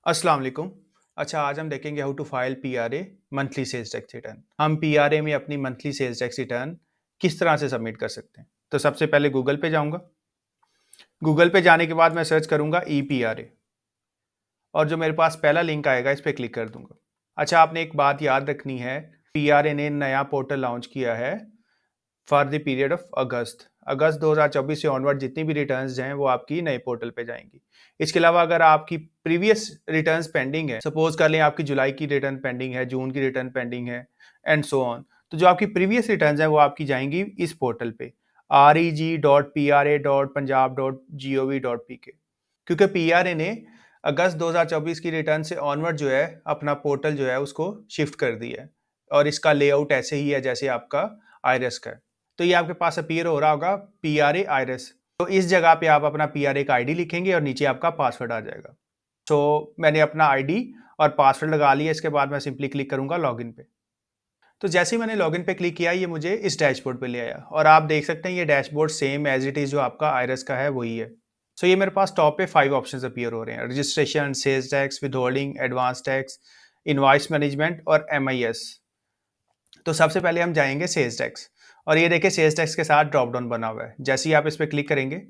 अस्सलाम वालेकुम। अच्छा, आज हम देखेंगे how to file PRA monthly sales tax return. हम पीआरए में अपनी मंथली सेल्स टैक्स रिटर्न किस तरह से सबमिट कर सकते हैं। तो सबसे पहले गूगल पे जाऊंगा। गूगल पे जाने के बाद मैं सर्च करूंगा ई पीआरए और जो मेरे पास पहला लिंक आएगा इस पर क्लिक कर दूंगा। अच्छा, आपने एक बात याद रखनी है, पीआरए ने नया पोर्टल लॉन्च किया है for the period of August. August 2024 से ऑनवर्ड जितनी भी रिटर्न्स हैं वो आपकी नए पोर्टल पे जाएंगी। इसके अलावा अगर आपकी प्रीवियस रिटर्न्स पेंडिंग है, सपोज कर लें आपकी जुलाई की रिटर्न पेंडिंग है, जून की रिटर्न पेंडिंग है एंड सो ऑन, तो जो आपकी प्रीवियस रिटर्न्स हैं वो आपकी जाएंगी इस पोर्टल पे reg.pra.punjab.gov.pk। क्योंकि पीआरए ने अगस्त 2024 की रिटर्न से ऑनवर्ड जो है अपना पोर्टल जो है उसको शिफ्ट कर दिया है और इसका लेआउट ऐसे ही है जैसे आपका आईरेस का है। तो ये आपके पास अपीयर हो रहा होगा पीआरए आईरेस। तो इस जगह पे आप अपना पीआरए का आईडी लिखेंगे और नीचे आपका पासवर्ड आ जाएगा। तो मैंने अपना आईडी और पासवर्ड लगा लिया। इसके बाद मैं सिंपली क्लिक करूंगा लॉगिन पे। तो जैसे ही मैंने लॉगिन पे क्लिक किया ये मुझे इस डैशबोर्ड पे ले आया और आप देख सकते हैं ये dashboard same as it is जो आपका आईरेस का है वही है। सो ये मेरे पास टॉप पे 5 ऑप्शंस अपीयर हो रहे हैं: registration, sales tax, withholding, advance tax, invoice management और एमआईएस। तो सबसे पहले हम जाएंगे सेल्स टैक्स और ये देखिए सेल्स टैक्स के साथ ड्रॉप डाउन बना हुआ है। जैसे ही आप इस पर क्लिक करेंगे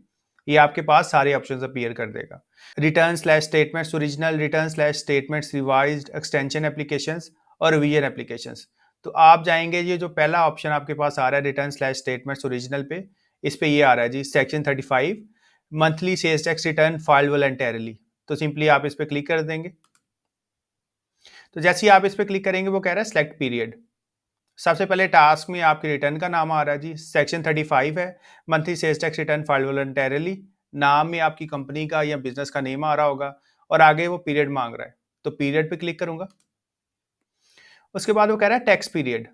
ये आपके पास सारे ऑप्शंस अपीयर कर देगा। Return slash statements original, return slash statements revised, extension applications और रिवीजन एप्लीकेशंस। तो आप जाएंगे, ये जो पहला ऑप्शन आपके पास आ रहा है रिटर्न स्लैश स्टेटमेंट्स ओरिजिनल पे, इस पे ये आ रहा है जी section 35 monthly sales tax return filed voluntarily. तो सिंपली आप इस पे क्लिक कर देंगे। तो जैसे ही आप इस पे क्लिक करेंगे वो कह रहा है सिलेक्ट पीरियड। सबसे पहले टास्क में आपके रिटर्न का नाम आ रहा है जी, सेक्शन 35 है monthly sales tax return filed voluntarily. नाम में आपकी कंपनी का या बिजनेस का नेम आ रहा होगा और आगे वो पीरियड मांग रहा है, तो पीरियड पे क्लिक करूंगा। उसके बाद वो कह रहा है टैक्स पीरियड।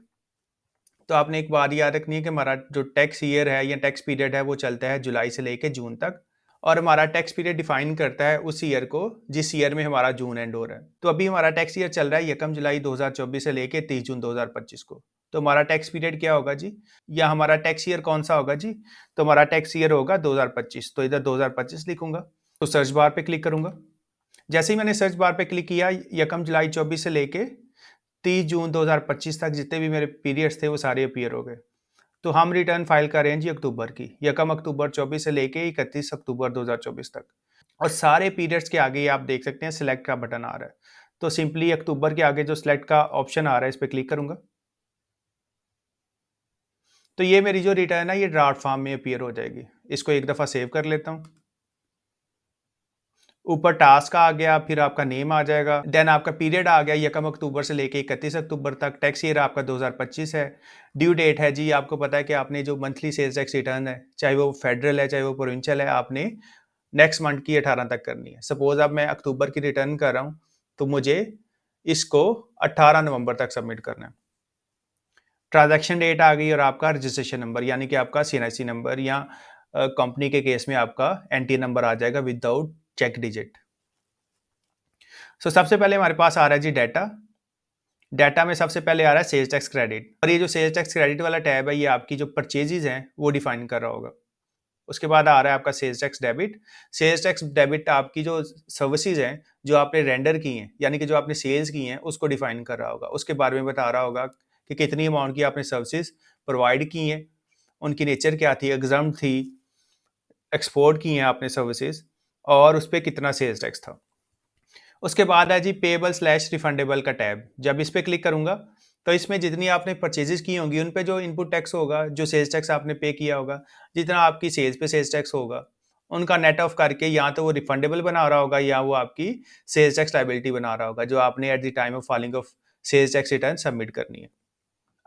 तो आपने एक बात याद रखनी है कि हमारा जो टैक्स ईयर है या टैक्स पीरियड है वो चलता है जुलाई से लेके जून तक और हमारा टैक्स पीरियड डिफाइन करता है उस ईयर को जिस ईयर में हमारा जून एंड हो रहा है। तो अभी हमारा टैक्स ईयर चल रहा है 1 जुलाई 2024 से लेके 30 जून 2025 को। तो हमारा टैक्स पीरियड क्या होगा जी, या हमारा टैक्स ईयर कौन सा होगा जी? तो हमारा टैक्स ईयर होगा 2025। तो इधर 2025 लिखूंगा। तो सर्च बार पे क्लिक करूंगा। जैसे ही मैंने सर्च बार पे क्लिक किया 1 जुलाई 24 से लेके 30 जून 2025 तक जितने भी मेरे पीरियड्स थे वो सारे अपीयर हो गए। तो हम रिटर्न फाइल कर रहे हैं जी अक्टूबर की, 1 अक्टूबर 24 से लेके 31 अक्टूबर 2024 तक। और सारे पीरियड्स के आगे आप देख सकते हैं सिलेक्ट का बटन आ रहा है। तो सिंपली अक्टूबर के आगे जो सिलेक्ट का ऑप्शन आ रहा है इस पर क्लिक करूंगा। तो ये मेरी जो रिटर्न है ये ड्राफ्ट फॉर्म में अपीयर हो जाएगी। इसको एक दफ़ा सेव कर लेता हूँ। ऊपर टास्क आ गया, फिर आपका नेम आ जाएगा, देन आपका पीरियड आ गया 1 अक्टूबर से लेके 31 अक्टूबर तक। टैक्स ईयर आपका 2025 है। ड्यू डेट है जी, आपको पता है कि आपने जो मंथली सेल्स टैक्स रिटर्न है चाहे वो फेडरल है चाहे वो प्रोविंशियल है, आपने नेक्स्ट मंथ की 18 तक करनी है। सपोज अब मैं अक्टूबर की रिटर्न कर रहा हूँ तो मुझे इसको 18 नवंबर तक सबमिट करना है। ट्रांजैक्शन डेट आ गई और आपका रजिस्ट्रेशन नंबर यानी कि आपका सीएनआईसी नंबर या कंपनी के केस में आपका एनटी नंबर आ जाएगा विदाउट चेक डिजिट। सो सबसे पहले हमारे पास आ रहा है जी डाटा। डाटा में सबसे पहले आ रहा है सेल्स टैक्स क्रेडिट और ये जो सेल्स टैक्स क्रेडिट वाला टैब है ये आपकी जो परचेजेज हैं वो डिफाइन कर रहा होगा। उसके बाद आ रहा है आपका sales tax debit. Sales tax debit आपकी जो सर्विसेज हैं जो आपने रेंडर की हैं यानी कि जो आपने सेल्स की हैं उसको डिफाइन कर रहा होगा। उसके बारे में बता रहा होगा कि कितनी अमाउंट की आपने सर्विसेज प्रोवाइड की हैं, उनकी नेचर क्या थी, एग्जाम थी, एक्सपोर्ट की हैं आपने सर्विसेज और उस पर कितना सेल्स टैक्स था। उसके बाद है जी पेबल स्लैश रिफंडेबल का टैब। जब इस पर क्लिक करूंगा तो इसमें जितनी आपने परचेजेस की होंगी उन पे जो इनपुट टैक्स होगा, जो सेल्स टैक्स आपने पे किया होगा, जितना आपकी सेल्स पे सेल्स टैक्स होगा उनका नेट ऑफ करके या तो वो रिफंडेबल बना रहा होगा या वो आपकी सेल्स टैक्स लाइबिलिटी बना रहा होगा जो आपने at the time of filing of sales tax return submit करनी है।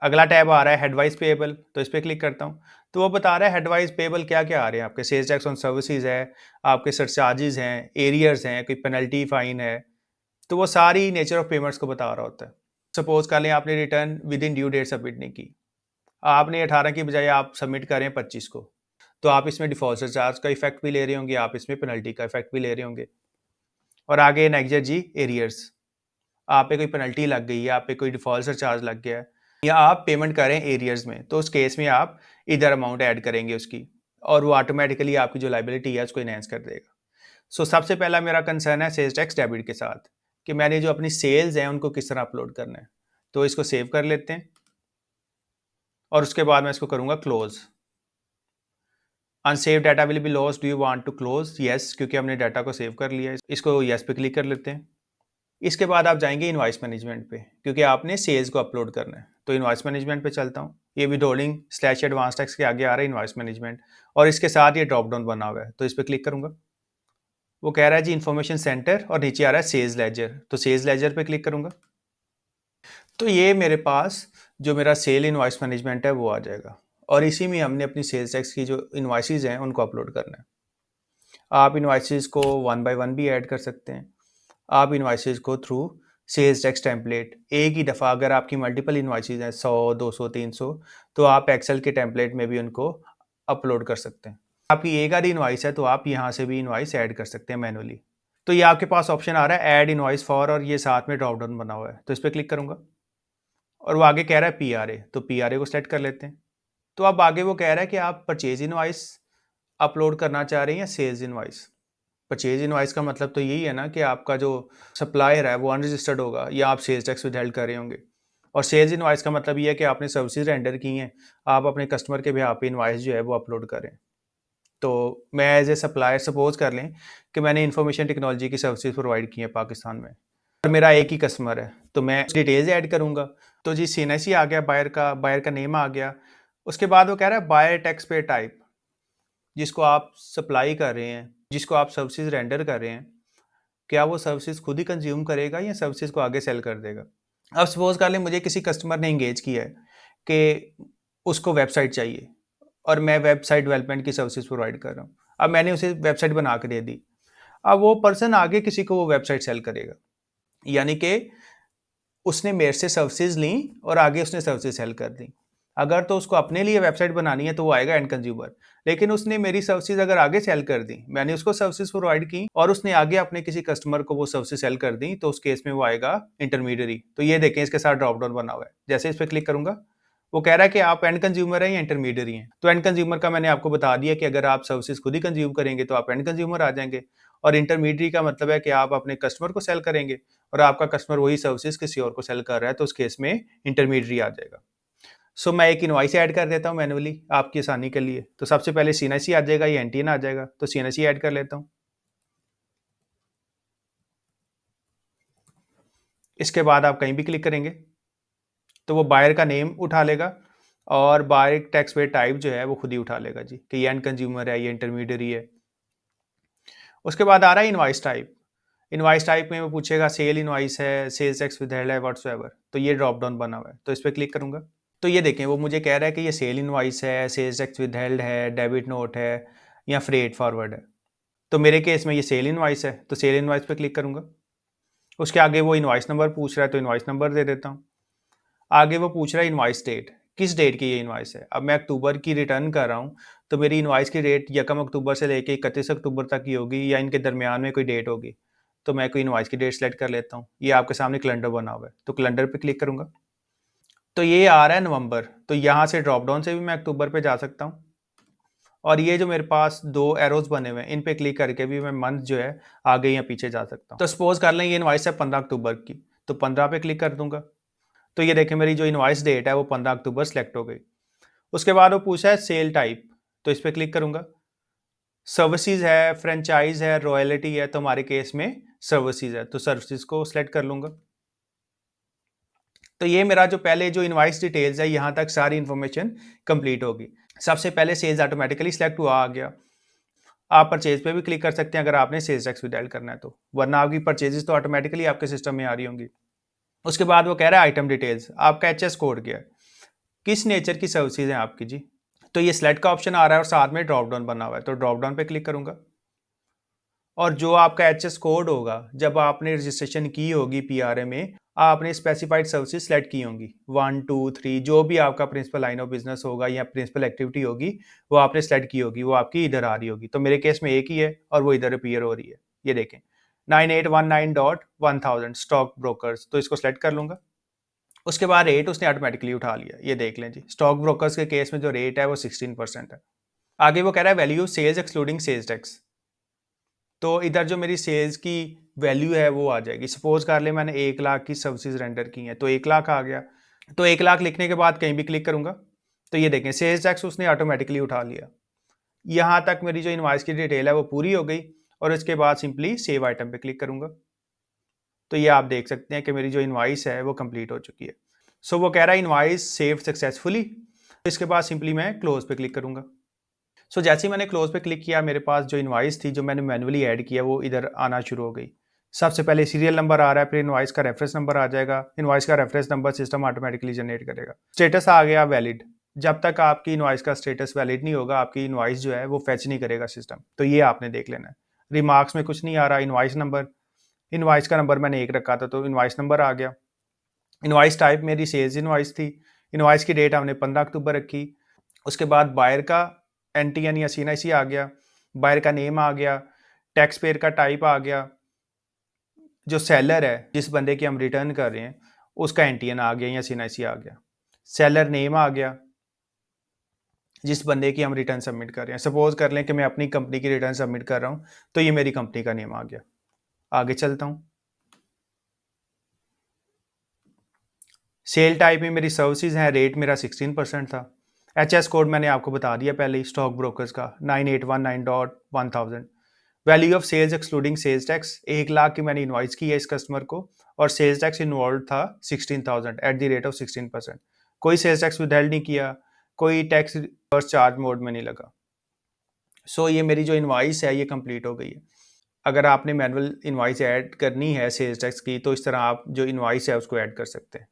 अगला टैब आ रहा है हेडवाइज पेएबल। तो इस पर क्लिक करता हूँ तो वो बता रहा है हेडवाइज पेएबल क्या क्या आ रहे हैं आपके। सेल्स टैक्स ऑन सर्विसेज है, आपके सरचार्जेस हैं, एरियर्स हैं, कोई पेनल्टी फाइन है, तो वो सारी नेचर ऑफ पेमेंट्स को बता रहा होता है। सपोज कर लें आपने return within due date submit नहीं की, आपने 18 की बजाय आप सबमिट करें 25 को, तो आप इसमें डिफॉल्ट चार्ज का इफेक्ट भी ले रहे होंगे, आप इसमें पेनल्टी का इफेक्ट भी ले रहे होंगे। और आगे नेक्स्ट जी एरियर्स, आप पे कोई पेनल्टी लग गई है, आप पे कोई डिफॉल्ट चार्ज लग गया है या आप पेमेंट करें एरियर्स में, तो उस केस में आप इधर अमाउंट ऐड करेंगे उसकी और वो ऑटोमेटिकली आपकी जो लाइबिलिटी है उसको इनहेंस कर देगा। सो सबसे पहला मेरा कंसर्न है सेल्स टैक्स डेबिट के साथ। कि मैंने जो अपनी सेल्स हैं उनको किस तरह अपलोड करना है। तो इसको सेव कर लेते हैं और उसके बाद मैं इसको करूँगा close. Unsaved data will be lost, do you want to close? Yes, क्योंकि हमने डाटा को सेव कर लिया है। इसको यस पे क्लिक कर लेते हैं। इसके बाद आप जाएंगे इनवॉइस मैनेजमेंट पे, क्योंकि आपने सेल्स को अपलोड करना है। तो इनवॉइस मैनेजमेंट पे चलता हूँ। ये विथहोल्डिंग स्लैश एडवांस टैक्स के आगे आ रहा है इनवॉइस मैनेजमेंट, और इसके साथ ये ड्रॉप डाउन बना हुआ है, तो इस पर क्लिक करूंगा। वो कह रहा है जी इन्फॉर्मेशन सेंटर, और नीचे आ रहा है सेल्स लेजर, तो सेल्स लेजर पे क्लिक करूंगा। तो ये मेरे पास जो मेरा सेल इनवॉइस मैनेजमेंट है वो आ जाएगा, और इसी में हमने अपनी सेल्स टैक्स की जो इनवॉइसेज हैं उनको अपलोड करना है। आप इनवॉइसेज को 1 बाय 1 भी ऐड कर सकते हैं। आप इनवॉइसेज को थ्रू सेल्स टैक्स टेम्पलेट एक ही दफ़ा, अगर आपकी मल्टीपल इनवॉइसेज हैं 100, 200, 300, तो आप एक्सेल के टेम्पलेट में भी उनको अपलोड कर सकते हैं। आपकी एक आधी इनवॉइस है तो आप यहाँ से भी इनवॉइस ऐड कर सकते हैं मैनुअली। तो ये आपके पास ऑप्शन आ रहा है ऐड इनवॉइस फॉर, और ये साथ में ड्रॉप डाउन बना हुआ है, तो इस पर क्लिक करूंगा। और वो आगे कह रहा है पीआरए, तो पीआरए को सेलेक्ट कर लेते हैं। तो अब आगे वो कह रहा है कि आप परचेज इनवॉइस अपलोड करना चाह रहे हैं या सेल्स इनवॉइस। परचेज इनवॉइस का मतलब तो यही है ना कि आपका जो सप्लायर है वो अनरजिस्टर्ड होगा, या आप सेल्स टैक्स विदहेल्ड कर रहे होंगे। और सेल्स इनवॉइस का मतलब ये है कि आपने सर्विसेज रेंडर की हैं, आप अपने कस्टमर के बिहाफ पे इनवॉइस जो है वो अपलोड करें। तो मैं एज ए सप्लायर सपोज कर लें कि मैंने इंफॉर्मेशन टेक्नोलॉजी की सर्विसेज प्रोवाइड की है पाकिस्तान में, और मेरा एक ही कस्टमर है, तो मैं डिटेल्स ऐड करूंगा। तो जी सीएनएससी आ गया, बायर का नेम आ गया। उसके बाद वो कह रहा है बायर टैक्स पे टाइप, जिसको आप सप्लाई कर रहे हैं, जिसको आप सर्विसेज रेंडर कर रहे हैं, क्या वो सर्विसेज खुद ही कंज्यूम करेगा या सर्विसेज को आगे सेल कर देगा। अब सपोज कर लें मुझे किसी कस्टमर ने इंगेज किया है कि उसको वेबसाइट चाहिए, और मैं वेबसाइट डेवलपमेंट की सर्विसेज प्रोवाइड कर रहा हूँ। अब मैंने उसे वेबसाइट बना के दे दी, अब वो पर्सन आगे किसी को वो वेबसाइट सेल करेगा, यानी कि उसने मेरे से सर्विसेज ली और आगे उसने सर्विसेज सेल कर दी। अगर तो उसको अपने लिए वेबसाइट बनानी है तो वो आएगा एंड कंज्यूमर, लेकिन उसने मेरी सर्विसेज अगर आगे सेल कर दी, मैंने उसको सर्विसेज प्रोवाइड की और उसने आगे अपने किसी कस्टमर को वो सर्विसेज सेल कर दी, तो उस केस में वो आएगा इंटरमीडियरी। तो ये देखें इसके साथ ड्रॉप डाउन बना हुआ है। जैसे इस पर क्लिक करूंगा, वो कह रहा है कि आप एंड कंज्यूमर हैं या इंटरमीडियरी हैं। तो एंड कंज्यूमर का मैंने आपको बता दिया कि अगर आप सर्विसेज खुद ही कंज्यूम करेंगे तो आप एंड कंज्यूमर आ जाएंगे, और इंटरमीडियरी का मतलब है कि आप अपने कस्टमर को सेल करेंगे और आपका कस्टमर वही सर्विसेज किसी और को सेल कर रहा है, तो उस केस में इंटरमीडियरी आ जाएगा। सो मैं एक इनवॉइस ऐड कर देता हूँ मैनुअली आपकी आसानी के लिए। तो सबसे पहले सीएनएससी आ जाएगा या एनटीएन आ जाएगा, तो सीएनएससी ऐड कर लेता हूँ। इसके बाद आप कहीं भी क्लिक करेंगे तो वो बायर का नेम उठा लेगा, और बायर टैक्स पे टाइप जो है वो खुद ही उठा लेगा जी, कि ये एंड कंज्यूमर है, ये इंटरमीडियरी है। उसके बाद आ रहा है इनवॉइस टाइप। इनवॉइस टाइप में वो पूछेगा सेल इनवॉइस है, सेल्स टैक्स विदहेल्ड है, व्हाट्सएवर। तो ये ड्रॉप डाउन बना हुआ है, तो इस पर क्लिक करूंगा। तो ये देखें वो मुझे कह रहा है कि ये सेल इनवॉइस है, सेल्स टैक्स विदहेल्ड है, डेबिट नोट है, या फ्रेट फॉरवर्ड है। तो मेरे केस में ये सेल इनवॉइस है, तो सेल इनवॉइस पे क्लिक करूंगा। उसके आगे वो इनवॉइस नंबर पूछ रहा है, तो इनवॉइस नंबर दे देता हूँ। आगे वो पूछ रहा है इनवॉइस डेट, किस डेट की ये इनवॉइस है। अब मैं अक्टूबर की रिटर्न कर रहा हूँ, तो मेरी इनवॉइस की डेट 1 अक्टूबर से लेके 31 अक्टूबर तक की होगी, या इनके दरमियान में कोई डेट होगी। तो मैं कोई इनवॉइस की डेट सेलेक्ट कर लेता हूँ। ये आपके सामने कैलेंडर बना हुआ है, तो कैलेंडर पे क्लिक करूंगा। तो ये आ रहा है नवंबर, तो यहाँ से ड्रॉप डाउन से भी मैं अक्टूबर पे जा सकता हूँ। और ये जो मेरे पास दो एरोज बने हुए हैं, इन पे क्लिक करके भी मैं मंथ जो है आगे या पीछे जा सकता हूँ। तो सपोज कर लें ये इनवॉइस है 15 अक्टूबर की, तो 15 पे क्लिक कर दूंगा। तो ये देखें मेरी जो इनवॉइस डेट है वो 15 अक्टूबर सेलेक्ट हो गई। उसके बाद वो पूछा है सेल टाइप, तो इस पर क्लिक करूंगा। सर्विसेज है, फ्रेंचाइज है, रॉयल्टी है, तो हमारे केस में सर्विसेज है, तो सर्विसेज को सिलेक्ट कर लूंगा। तो ये मेरा जो पहले जो इनवॉइस डिटेल्स है यहाँ तक सारी इंफॉर्मेशन कंप्लीट होगी। सबसे पहले सेल्स ऑटोमेटिकली सिलेक्ट हुआ आ गया। आप परचेज पे भी क्लिक कर सकते हैं अगर आपने सेल्स टैक्स विदड्रॉ करना है तो, वरना आपकी परचेजेस तो ऑटोमेटिकली आपके सिस्टम में आ रही होंगी। उसके बाद वो कह रहा है आइटम डिटेल्स, आपका एचएस कोड क्या है, किस नेचर की सर्विसेज हैं आपकी जी। तो ये सेलेक्ट का ऑप्शन आ रहा है और साथ में ड्रॉप डाउन बना हुआ है, तो ड्रॉप डाउन पे क्लिक करूंगा। और जो आपका एचएस कोड होगा जब आपने रजिस्ट्रेशन की होगी पीआरए में, आपने स्पेसिफाइड सर्विसेज सेलेक्ट की होंगी 1 2 3, जो भी आपका प्रिंसिपल लाइन ऑफ बिजनेस होगा या प्रिंसिपल एक्टिविटी होगी वो आपने सेलेक्ट की होगी, वो आपकी इधर आ रही होगी। तो मेरे केस में एक ही है और वो इधर अपीयर हो रही है, ये देखें 9819.1000 स्टॉक ब्रोकर्स, तो इसको सेलेक्ट कर लूंगा। उसके बाद रेट उसने ऑटोमेटिकली उठा लिया, ये देख लें जी, स्टॉक ब्रोकर्स के केस में जो रेट है वो 16% है। आगे वो कह रहा है value sales excluding sales tax, तो इधर जो मेरी सेल्स की वैल्यू है वो आ जाएगी। सपोज कर ले मैंने 1 लाख की सर्विसेज रेंडर की हैं, तो 1 लाख आ गया। तो 1 लाख लिखने के बाद कहीं भी क्लिक करूंगा तो ये देखें सेल्स टैक्स उसने ऑटोमेटिकली उठा लिया। यहाँ तक मेरी जो इनवॉइस की डिटेल है वो पूरी हो गई और इसके बाद सिंपली सेव आइटम पे क्लिक करूंगा तो ये आप देख सकते हैं कि मेरी जो इनवॉइस है वो कंप्लीट हो चुकी है। सो वो कह रहा है इनवॉइस सेव्ड सक्सेसफुली। इसके बाद सिंपली मैं क्लोज पे क्लिक करूंगा। सो जैसे ही मैंने क्लोज पे क्लिक किया मेरे पास जो इनवॉइस थी जो मैंने मैन्युअली ऐड किया वो इधर आना शुरू हो गई। सबसे पहले सीरियल नंबर आ रहा है, फिर इनवॉइस का रेफरेंस नंबर आ जाएगा। इनवॉइस का reference number system automatically generate करेगा। स्टेटस आ गया वैलिड। जब तक आपकी इनवॉइस का स्टेटस वैलिड नहीं होगा आपकी इनवॉइस जो है वो फेच नहीं करेगा सिस्टम, तो ये आपने देख लेना है। रिमार्क्स में कुछ नहीं आ रहा। इनवॉइस का नंबर मैंने 1 रखा था तो इनवॉइस नंबर आ गया। इनवॉइस टाइप मेरी सेल्स इनवॉइस थी। इनवॉइस की डेट हमने 15 अक्टूबर रखी। उसके बाद बायर का एनटीएन या सीएनआईसी आ गया, बायर का नेम आ गया, टैक्स पेयर का टाइप आ गया, जो सेलर है जिस बंदे की हम रिटर्न कर रहे हैं उसका एनटीएन आ गया या सीएनआईसी आ गया, सेलर नेम आ गया जिस बंदे की हम रिटर्न सबमिट कर रहे हैं। सपोज कर लें कि मैं अपनी कंपनी की रिटर्न सबमिट कर रहा हूं तो ये मेरी कंपनी का नेम आ गया। आगे चलता हूं। सेल टाइप में मेरी सर्विसेज हैं, रेट मेरा 16% था। एचएस कोड मैंने आपको बता दिया पहले ही स्टॉक ब्रोकर्स का 9819.1000। Value of sales excluding sales tax 1 lakh की मैंने इनवाइस की है इस कस्टमर को और सेल्स टैक्स इन्वॉल्व था 16,000 एट द रेट ऑफ 16%। कोई सेल्स टैक्स विदहेल्ड नहीं किया, कोई टैक्स रिवर्स चार्ज मोड में नहीं लगा। सो ये मेरी जो इनवाइस है ये कंप्लीट हो गई है। अगर आपने मैनुअल इनवाइस ऐड करनी है सेल्स टैक्स की तो इस तरह आप जो इनवाइस है उसको ऐड कर सकते हैं।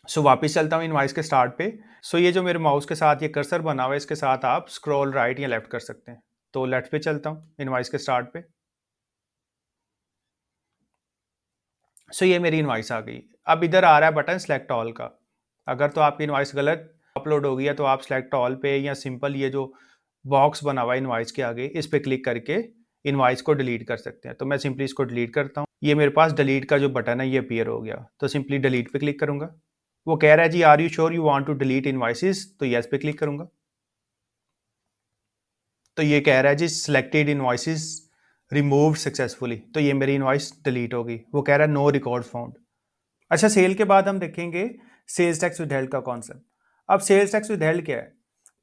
सो वापस चलता हूँ इनवाइस के स्टार्ट पे। सो ये जो मेरे माउस के साथ ये कर्सर बना हुआ है इसके साथ आप स्क्रॉल राइट या लेफ्ट कर सकते हैं। तो लेफ्ट पे चलता हूँ इनवाइस के स्टार्ट पे। सो ये मेरी इनवाइस आ गई। अब इधर आ रहा है बटन सेलेक्ट ऑल का। अगर तो आपकी इनवाइस गलत अपलोड हो गई है तो आप सेलेक्ट ऑल पे या सिंपल ये जो बॉक्स बना हुआ है इनवाइस के आगे इस पे क्लिक करके इनवाइस को डिलीट कर सकते हैं। तो मैं सिंपली इसको डिलीट करता हूँ। ये मेरे पास डिलीट का जो बटन है ये अपीयर हो गया तो सिंपली डिलीट पे क्लिक करूंगा। वो कह रहा है जी are you sure you want to delete invoices, तो यस पे क्लिक करूंगा। तो ये कह रहा है जी सिलेक्टेड इनवॉइसेस रिमूव्ड सक्सेसफुली, तो ये मेरी इनवॉइस डिलीट हो गई। वो कह रहा है नो रिकॉर्ड फाउंड। अच्छा सेल के बाद हम देखेंगे सेल्स टैक्स विदहेल्ड का कॉन्सेप्ट। अब सेल्स टैक्स विदहेल्ड क्या है?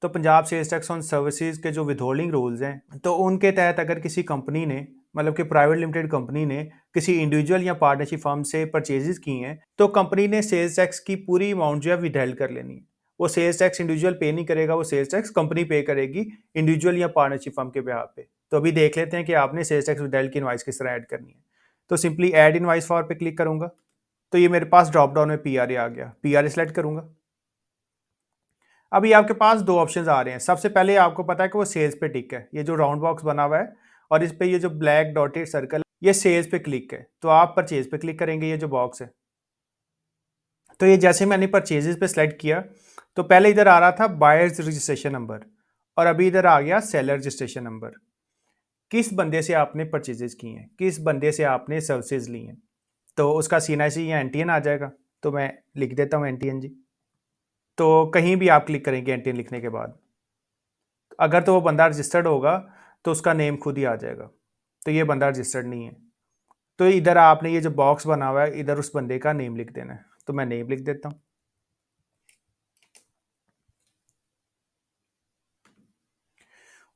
तो Punjab sales tax on services के जो विदहोल्डिंग रूल्स हैं तो उनके तहत अगर किसी कंपनी ने मतलब कि प्राइवेट लिमिटेड कंपनी ने किसी इंडिविजुअल या पार्टनरशिप फर्म से परचेजेस की हैं तो कंपनी ने सेल्स टैक्स की पूरी अमाउंट जो है विदहेल्ड कर लेनी है। वो सेल्स टैक्स इंडिविजुअल पे नहीं करेगा, वो सेल्स टैक्स कंपनी पे करेगी इंडिविजुअल या पार्टनरशिप फर्म के बिहाफ पे। तो अभी देख लेते हैं कि आपने सेल्स टैक्स विदहेल्ड की इनवाइस किस तरह ऐड करनी है। तो सिंपली ऐड इनवाइस फॉर पे क्लिक करूंगा तो ये मेरे पास ड्रॉप डाउन में पीआरए आ गया। पीआरए सेलेक्ट करूंगा। अभी आपके पास दो ऑप्शंस आ रहे हैं। सबसे पहले आपको पता है कि वो सेल्स पे टिक है, ये जो राउंड बॉक्स बना हुआ है और इस पे ये जो ब्लैक डॉटेड सर्कल है ये सेल्स पे क्लिक है। तो आप परचेज पे क्लिक करेंगे, ये जो बॉक्स है। तो ये जैसे मैंने परचेजेस पे सेलेक्ट किया तो पहले इधर आ रहा था बायर्स रजिस्ट्रेशन नंबर और अभी इधर आ गया सेलर रजिस्ट्रेशन नंबर। किस बंदे से आपने परचेजेस की हैं, किस बंदे से आपने सर्विसेज ली हैं, तो उसका सीएनआईसी या एनटीएन आ जाएगा। तो मैं लिख देता हूँ एनटीएन जी। तो कहीं भी आप क्लिक करेंगे एनटीएन लिखने के बाद अगर तो वो बंदा रजिस्टर्ड होगा तो उसका नेम खुद ही आ जाएगा। तो ये बंदा रजिस्टर्ड नहीं है तो इधर आपने ये जो बॉक्स बना हुआ है इधर उस बंदे का नेम लिख देना है। तो मैं नेम लिख देता हूँ।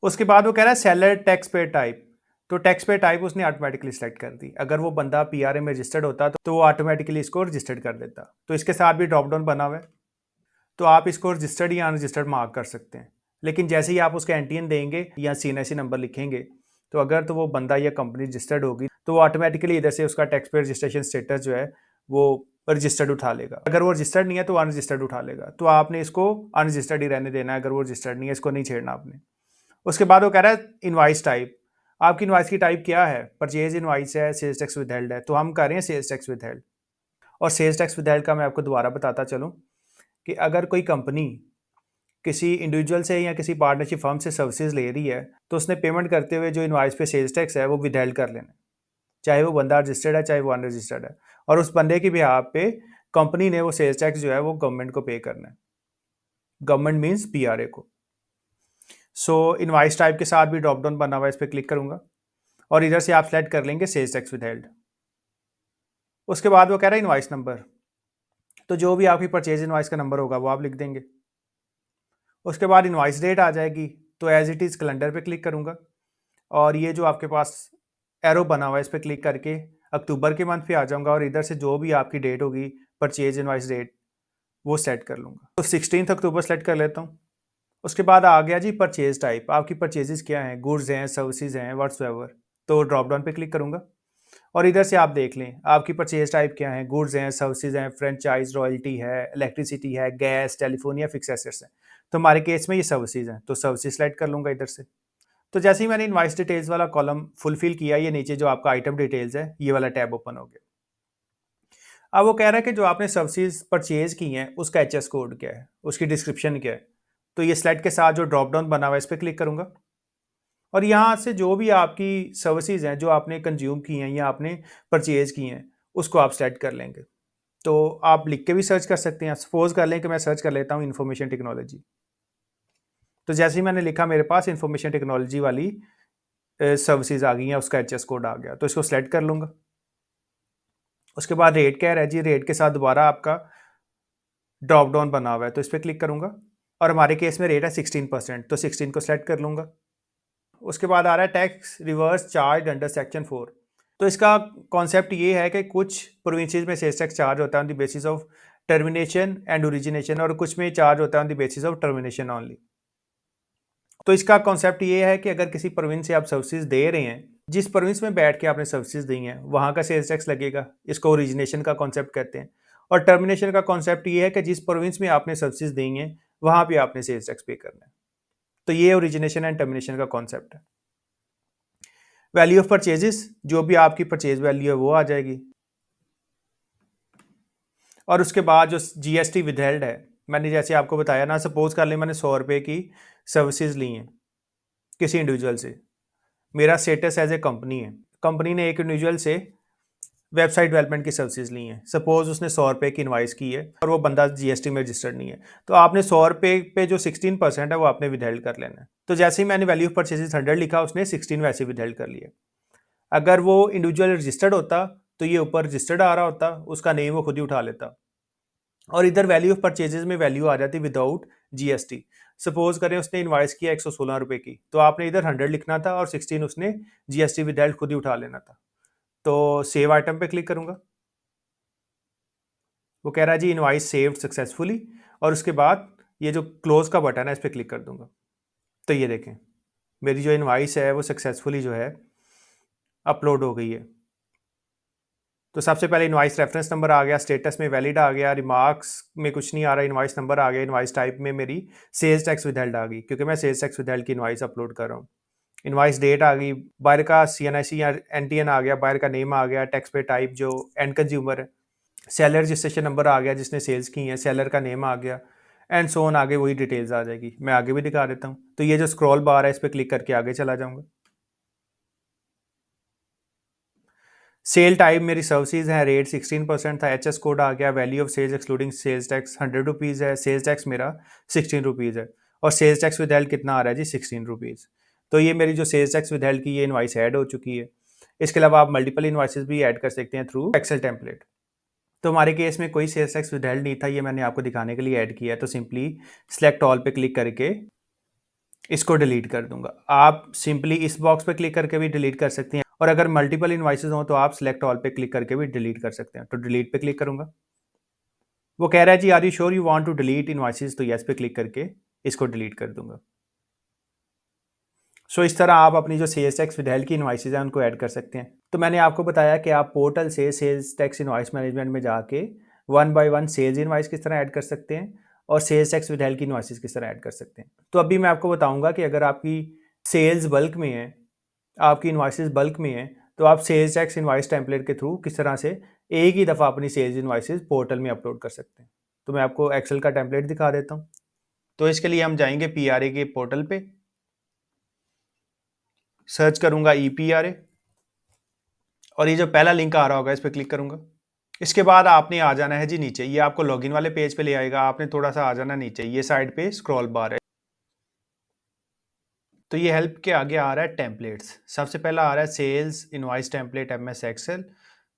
उसके बाद वो कह रहा है सेलर टैक्स पे टाइप। तो टैक्स पे टाइप उसने ऑटोमेटिकली सेलेक्ट कर दी। अगर वो बंदा पीआरए में रजिस्टर्ड होता तो वो ऑटोमेटिकली इसको रजिस्टर्ड कर देता। तो इसके साथ भी ड्रॉप डाउन बना हुआ है तो आप इसको रजिस्टर्ड या अनरजिस्टर्ड मार्क कर सकते हैं। लेकिन जैसे ही आप उसका एनटीएन देंगे या सीएनआईसी नंबर लिखेंगे तो अगर तो वो बंदा या कंपनी रजिस्टर्ड होगी तो वो ऑटोमेटिकली इधर से उसका टैक्स पे रजिस्ट्रेशन स्टेटस जो है वो रजिस्टर्ड उठा लेगा। अगर वो रजिस्टर्ड नहीं है तो अनरजिस्टर्ड उठा लेगा। तो आपने इसको अनरजिस्टर्ड ही रहने देना है। अगर वो रजिस्टर्ड नहीं है इसको नहीं छेड़ना आपने। उसके बाद वो कह रहा है इनवाइस टाइप। आपकी इनवाइस की टाइप क्या है? परचेज इनवाइस है, सेल्स टैक्स विदहेल्ड है। तो हम कर रहे हैं सेल्स टैक्स विदहेल्ड। और सेल्स टैक्स विदहेल्ड का मैं आपको दोबारा बताता चलूँ कि अगर कोई कंपनी किसी इंडिविजुअल से या किसी पार्टनरशिप फर्म से सर्विसेज ले रही है तो उसने पेमेंट करते हुए जो इनवाइस पे सेल्स टैक्स है वो विदहेल्ड कर लेना है, चाहे वो बंदा रजिस्टर्ड है चाहे वो अनरजिस्टर्ड है। और उस बंदे की बिहाफ पे कंपनी ने वो सेल्स टैक्स जो है वो गवर्नमेंट को पे करना है। गवर्नमेंट मीन्स पीआरए को। सो इनवाइस टाइप के साथ भी ड्रॉप डाउन बना हुआ है, इस पर क्लिक करूंगा और इधर से आप सेलेक्ट कर लेंगे सेल्स टैक्स विदहेल्ड। उसके बाद वो कह रहा है इनवाइस नंबर, तो जो भी आपकी परचेज इनवाइस का नंबर होगा वो आप लिख देंगे। उसके बाद इनवाइस डेट आ जाएगी, तो एज इट इज़ कैलेंडर पे क्लिक करूँगा और ये जो आपके पास एरो बना हुआ है इस पर क्लिक करके अक्टूबर के मंथ पे आ जाऊँगा और इधर से जो भी आपकी डेट होगी परचेज इनवाइस डेट वो सेट कर लूँगा। तो 16 अक्टूबर सेलेक्ट कर लेता हूँ। उसके बाद आ गया जी परचेज टाइप, आपकी परचेजेस क्या हैं, गुड्स हैं, सर्विसेज हैं, व्हाट्सएवर। तो ड्रॉप डाउन पे क्लिक करूँगा और इधर से आप देख लें आपकी परचेज टाइप क्या है, गुड्स हैं, सर्विसेज हैं, फ्रेंचाइज, रॉयल्टी है, इलेक्ट्रिसिटी है, गैस, टेलीफोन या फिक्स एसेट्स हैं। तो हमारे केस में ये सर्विसेज हैं, तो सर्विसेज सेलेक्ट कर लूँगा इधर से। तो जैसे ही मैंने इनवाइस डिटेल्स वाला कॉलम फुलफिल किया, ये नीचे जो आपका आइटम डिटेल्स है ये वाला टैब ओपन हो गया। अब वो कह रहा है कि जो आपने सर्विसेज परचेज की हैं उसका एचएस कोड क्या है, उसकी डिस्क्रिप्शन क्या है। तो ये स्लाइड के साथ जो ड्रॉप डाउन बना हुआ है इस पर क्लिक करूंगा और यहाँ से जो भी आपकी सर्विसेज हैं जो आपने कंज्यूम की हैं या आपने परचेज की हैं उसको आप सेलेक्ट कर लेंगे। तो आप लिख के भी सर्च कर सकते हैं। सपोज कर लें कि मैं सर्च कर लेता हूँ इंफॉर्मेशन टेक्नोलॉजी। तो जैसे ही मैंने लिखा मेरे पास इंफॉर्मेशन टेक्नोलॉजी वाली सर्विसेज आ गई हैं, उसका एचएस कोड आ गया, तो इसको सेलेक्ट कर लूँगा। उसके बाद रेट कह रहा है जी, रेट के साथ दोबारा आपका ड्रॉप डाउन बना हुआ है, तो इस पर क्लिक करूँगा और हमारे केस में रेट है 16%, तो 16 को सेलेक्ट कर लूँगा। उसके बाद आ रहा है tax reverse charge under section 4। तो इसका कॉन्सेप्ट ये है कि कुछ प्रोविंसेस में सेल्स टैक्स चार्ज होता है on the basis of termination and origination और कुछ में चार्ज होता है on the basis of termination only. तो इसका कॉन्सेप्ट ये है कि अगर किसी प्रोविंस से आप सर्विसेज दे रहे हैं, जिस प्रोविंस में बैठ के आपने सर्विसेज दी हैं वहाँ का सेल्स टैक्स लगेगा, इसको ओरिजिनेशन का कॉन्सेप्ट कहते हैं। और टर्मिनेशन का कॉन्सेप्ट ये है कि जिस प्रोविंस में आपने सर्विसेज दी हैं वहाँ पे आपने सेल्स टैक्स पे करना है। तो ये ओरिजिनेशन एंड टर्मिनेशन का कॉन्सेप्ट है। वैल्यू ऑफ परचेजेस, जो भी आपकी परचेज वैल्यू है वो आ जाएगी। और उसके बाद जो जीएसटी विदहेल्ड है, मैंने जैसे आपको बताया ना, सपोज कर ले मैंने 100 रुपये की सर्विसेज ली हैं किसी इंडिविजुअल से, मेरा स्टेटस एज ए कंपनी है, कंपनी ने एक इंडिविजुअल से वेबसाइट डेवलपमेंट की सर्विसेज ली हैं, सपोज उसने 100 रुपये की इनवाइस की है और वो बंदा जीएसटी में रजिस्टर्ड नहीं है, तो आपने 100 रुपये पे जो 16% है वो आपने विदहेल्ड कर लेना है। तो जैसे ही मैंने वैल्यू ऑफ परचेजेस 100 लिखा, उसने 16 वैसे विदहेल्ड कर लिया। अगर वो इंडिविजुअल रजिस्टर्ड होता तो ये ऊपर रजिस्टर्ड आ रहा होता, उसका नेम वो खुद ही उठा लेता और इधर वैल्यू ऑफ परचेजेस में वैल्यू आ जाती विदाउट जीएसटी। सपोज करें उसने इनवाइस किया 116 रुपये की, तो आपने इधर 100 लिखना था और 16 उसने जीएसटी विदहेल्ड खुद ही उठा लेना था। तो सेव आइटम पे क्लिक करूंगा, वो कह रहा है जी इनवाइस सेव्ड सक्सेसफुली, और उसके बाद ये जो क्लोज का बटन है इस पर क्लिक कर दूंगा। तो ये देखें मेरी जो इनवाइस है वो सक्सेसफुली जो है अपलोड हो गई है। तो सबसे पहले इनवाइस रेफरेंस नंबर आ गया, स्टेटस में वैलिड आ गया, रिमार्क्स में कुछ नहीं आ रहा, इनवाइस नंबर आ गया, इनवाइस टाइप में मेरी सेल्स टैक्स विदहेल्ड आ गई क्योंकि मैं सेल्स टैक्स विदहेल्ड की इनवाइस अपलोड कर रहा हूँ। इनवाइस डेट आ गई, बायर का सीएनआईसी या एनटीएन आ गया, बायर का नेम आ गया, टैक्स पे टाइप जो एंड कंज्यूमर है, सेलर रजिस्ट्रेशन नंबर आ गया जिसने सेल्स की है, सेलर का नेम आ गया, एंड सो ऑन, आगे वही डिटेल्स आ जाएगी। मैं आगे भी दिखा देता हूँ। तो ये जो स्क्रॉल बार है इस पर क्लिक करके आगे चला जाऊँगा। सेल टाइप मेरी सर्विसेज है, रेट 16% था, एचएस कोड आ गया, value of sales excluding sales tax 100 rupees है, सेल्स टैक्स मेरा 16 रुपीज़ है और सेल्स टैक्स विद हेल्ड कितना आ रहा है जी 16 रुपीज़। तो ये मेरी जो सेल्स टैक्स विद हेल्ड की ये इनवाइस ऐड हो चुकी है। इसके अलावा आप मल्टीपल इनवाइसेस भी ऐड कर सकते हैं थ्रू एक्सेल टेम्पलेट। तो हमारे केस में कोई सेल्स टैक्स विद हेल्ड नहीं था, ये मैंने आपको दिखाने के लिए ऐड किया है। तो सिंपली सेलेक्ट ऑल पे क्लिक करके इसको डिलीट कर दूंगा। आप सिंपली इस बॉक्स पे क्लिक करके भी डिलीट कर सकते हैं और अगर मल्टीपल इनवाइसेस हो तो आप सिलेक्ट ऑल पे क्लिक करके भी डिलीट कर सकते हैं। तो डिलीट पे क्लिक करूंगा, वो कह रहा है जी are you sure you want to delete invoices, तो यस पे क्लिक करके इसको डिलीट कर दूंगा। सो इस तरह आप अपनी जो सेल्स टैक्स विदहेल्ड की इनवाइसेस हैं उनको ऐड कर सकते हैं। तो मैंने आपको बताया कि आप पोर्टल से सेल्स टैक्स इनवाइस मैनेजमेंट में जाके one by one sales invoice किस तरह ऐड कर सकते हैं और सेल्स टैक्स विदहेल्ड की इनवाइसेस किस तरह ऐड कर सकते हैं। तो अभी मैं आपको बताऊंगा कि अगर आपकी सेल्स बल्क में है, आपकी इनवाइसेस बल्क में है, तो आप सेल्स टैक्स इनवाइस टेम्पलेट के थ्रू किस तरह से एक ही दफ़ा अपनी सेल्स इनवाइसेस पोर्टल में अपलोड कर सकते हैं। तो मैं आपको एक्सेल का टेम्पलेट दिखा देता हूँ। तो इसके लिए हम जाएंगे पीआरए के पोर्टल पे, सर्च करूंगा ईपीआरए और ये जो पहला लिंक आ रहा होगा इस पर क्लिक करूंगा। इसके बाद आपने आ जाना है जी नीचे, ये आपको लॉगिन वाले पेज पे ले आएगा, आपने थोड़ा सा आ जाना नीचे, ये साइड पे स्क्रॉल बार है। तो ये हेल्प के आगे आ रहा है टेम्पलेट्स, सबसे पहला आ रहा है सेल्स इनवाइस टेम्पलेट एमएस excel.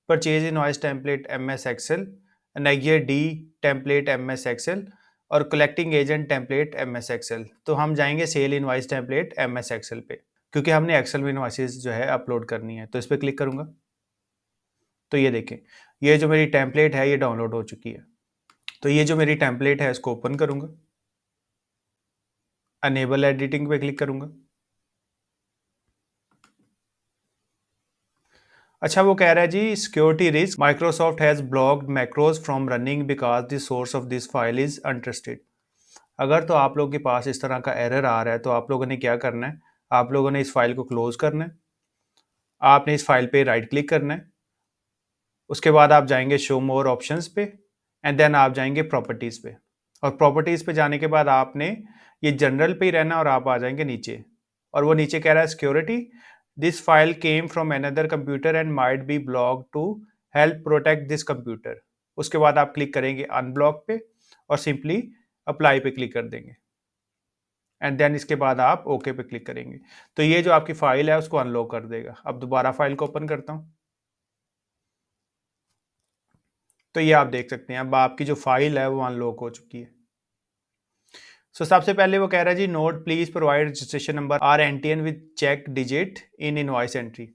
Purchase invoice template MS excel, नेगियर डी टेम्पलेट MS एक्सेल और collecting agent template MS excel. तो हम जाएंगे sale invoice template MS excel पे, क्योंकि हमने एक्सेल में इनवॉइसेस जो है अपलोड करनी है। तो इस पर क्लिक करूंगा तो ये देखें, ये जो मेरी टेम्पलेट है ये डाउनलोड हो चुकी है। तो ये जो मेरी टेम्पलेट है इसको ओपन करूंगा, अनेबल एडिटिंग पे क्लिक करूंगा। अच्छा, वो कह रहा है जी security risk, Microsoft has blocked macros from running because the source of this file is untrusted. अगर तो आप लोगों के पास इस तरह का एरर आ रहा है तो आप लोगों ने क्या करना है, आप लोगों ने इस फाइल को क्लोज करना है, आपने इस फाइल पे राइट क्लिक करना है, उसके बाद आप जाएंगे शो मोर ऑप्शंस पे एंड देन आप जाएंगे प्रॉपर्टीज पे, और प्रॉपर्टीज पे जाने के बाद आपने ये जनरल पे ही रहना और आप आ जाएंगे नीचे, और वो नीचे कह रहा है security, this file came from another computer and might be block to help protect this computer. उसके बाद आप क्लिक करेंगे अनब्लॉक पे और सिंपली अप्लाई पे क्लिक कर देंगे एंड देन इसके बाद आप ओके पे क्लिक करेंगे। तो ये जो आपकी फाइल है उसको अनलॉक कर देगा। अब दोबारा फाइल को ओपन करता हूँ तो ये आप देख सकते हैं अब आपकी जो फाइल है वो अनलॉक हो चुकी है। सबसे पहले वो कह रहा है जी note please provide registration number or NTN with check digit in invoice entry.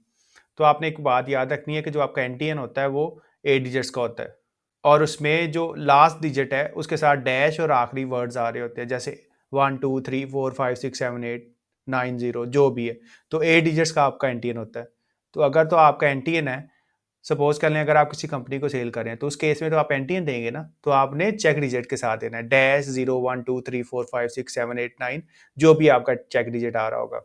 तो आपने एक बात याद रखनी है कि जो आपका एनटीएन होता है वो 8 डिजिट्स का होता है, और उसमें जो लास्ट डिजिट है उसके साथ डैश और आखिरी वर्ड्स आ रहे होते हैं, जैसे 1 2 3 4 5 6 7 8 9 0 जो भी है। तो 8 डिजिट्स का आपका एनटीएन होता है। तो अगर तो आपका एनटीएन है, सपोज कर लें अगर आप किसी कंपनी को सेल कर रहे हैं तो उस केस में तो आप एनटीएन देंगे ना, तो आपने चेक डिजिट के साथ देना है, डैश 0 1 2 3 4 5 6 7 8 9 जो भी आपका चेक डिजिट आ रहा होगा।